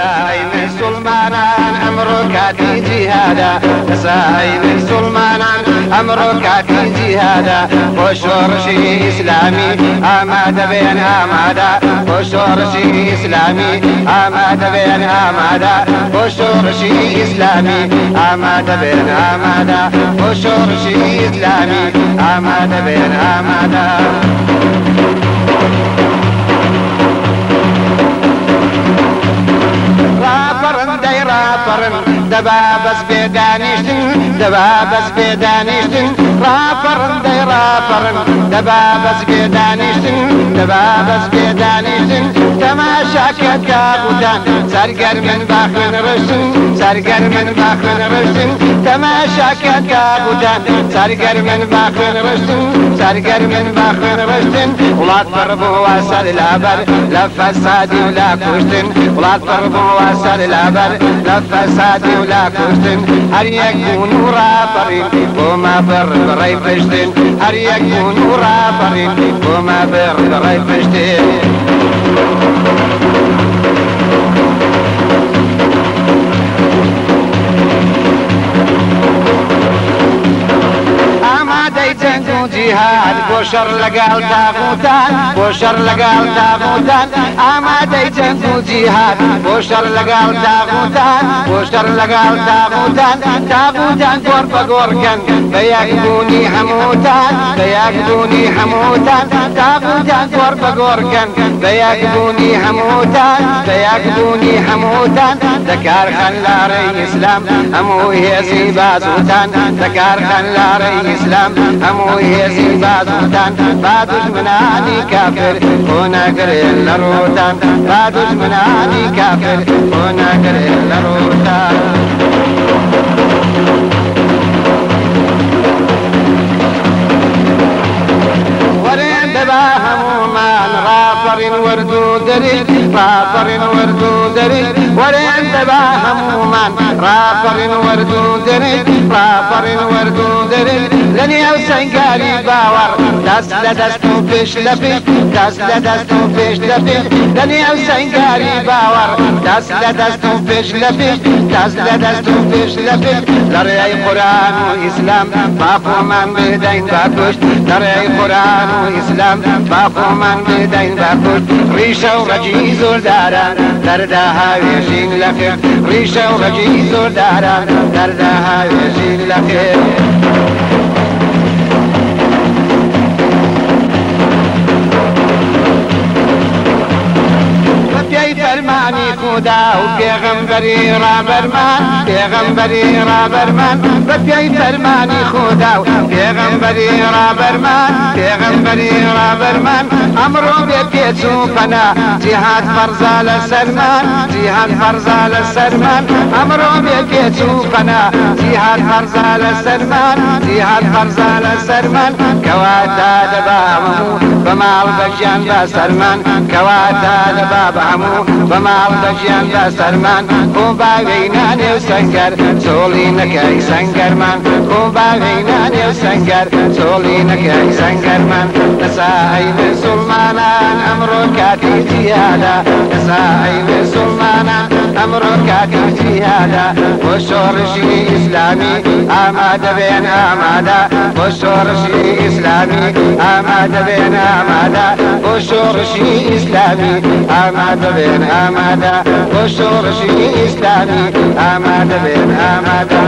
دەسای مسلمانان ئەمڕۆ کاتی جیهادا دەسای مسلمانان ئەمڕۆ کاتی جیهادا بۆ شۆڕشی ئیسلامی ئامادە بێن ئامادە بۆ شۆڕشی ئیسلامی ئامادە بێن ئامادە بۆ شۆڕشی ئیسلامی ئامادە بێن ئامادە بۆ شۆڕشی ئیسلامی ئامادە بێن ئامادە دەبا بەس بێدانیشتن دەبا بەس بێدانیشتن ڕاپەڕن دەی ڕاپەڕن دەبا بەس بێدانیشتن دەبا بەس بێدانیشتن تەماشاکەت کابوتان سەرگەرمن باخن ڕشتن سەرگەرمن باخن ڕشتن تەماشاکەت کابوتان سەرگەرمن باخن ڕشتن سەرگەرمن باخن ڕشتن وڵات پڕ بووە سەر لابەر لە فەسادی و لا کوشتن وڵات پڕ بووە سەر لابەر لە فەسادی و لا کوشتن هەر یەک بوون و ڕاپەڕین بۆمە بڕ بڕی پشتن هەر یەک بوون و ڕاپەڕین بۆمە بڕ بڕی پشتن جهاد بۆ شەڕ لەگەڵ تاغوتان بۆ شەڕ لەگەڵ تاغوتان ئامادەی جەنگ و جیهاد بۆ شەڕ لەگەڵ تاغوتان بۆ شەڕ لەگەڵ تاغوتان تاغوتان گۆڕ بە گۆڕکەن بە یەکبوونی هەمووتان بە یەکبوونی هەمووتان تاغوتان گۆڕ بە گۆڕکەن بە یەکبوونی هەمووتان بە یەکبوونی هەمووتان دەکارخەن لاڕەی ئیسلام هەموو هێزی بازوتان دەکارخەن لاڕەی ئیسلام هەموو هێزی بازوتان با دوژمنانی کافر خۆ ناگرێن لە ڕۆتان با دوژمنانی کافر خۆ ناگرێن لە ڕۆتان وەرێن دەبا هەموومان ڕاپەڕین وەردوو دەرید ڕاپەڕین وەردوو دەرید وەرێن دەبا هەموومان ڕاپەڕین وەردوو دەرید ڕاپەڕین وەردوو دەرید لە نێو سەنگاری باوەڕ دەست لە دەست و پێش لە پێش دەست لە دەست و پێش لە پێش لە نێو سەنگاری باوەڕ دەست لە دەست و پێش لە پێش دەست لە دەست و پێش لە پێش لە ڕێی قورئان و ئیسلام با خۆمان بدەین با کوشت لە ڕێی قورئان و ئیسلام با خۆمان بدەین با کوشت ڕیشە و ڕەجی زۆرداران دەردا هاوێژین لە خێر ڕیشە و ڕەجی زۆرداران دەردا هاوێژین لە خێر فرمانی خدا و پێغەمبەری ڕابەرمان پێغەمبەری ڕابەرمان بە پێی فەرمانی خدا و پێغەمبەری ڕابەرمان پێغەمبەری ڕابەرمان ئەمڕۆ بێ پێچ و پەنا جیهاد فەرزا لە سەرمان جیهاد فەرزا لە سەرمان ئەمڕۆ بێ پێچ و پەنا جیهاد فەرزا لە سەرمان جیهاد فەرزا لە سەرمان کەواتە دەبا هەموو بە ماڵ بە ژیان بە سەرمان کەواتە دەبا بە هەموو بە ماڵ بە ژیان بە سەرمان خۆ باوێی نانێ و سەنگەر چۆڵی نەکەی سەنگەرمان خۆ باوێی نانێ و سەنگەر چۆڵی نەکەی سەنگەرمان دەسای مسلمانان ئەمڕۆ کاتی جیهادا دەسای مسلمانان ئەمڕۆ کاتی جیهادا بۆ شۆڕشی ئیسلامی ئامادە بێن ئامادە بۆ شۆڕشی ئیسلامی ئامادە بێن ئامادە بۆ شۆڕشی ئیسلامی ئامادە بێن ئامادە بۆ شۆڕشی ئیسلامی ئامادە بێن ئامادە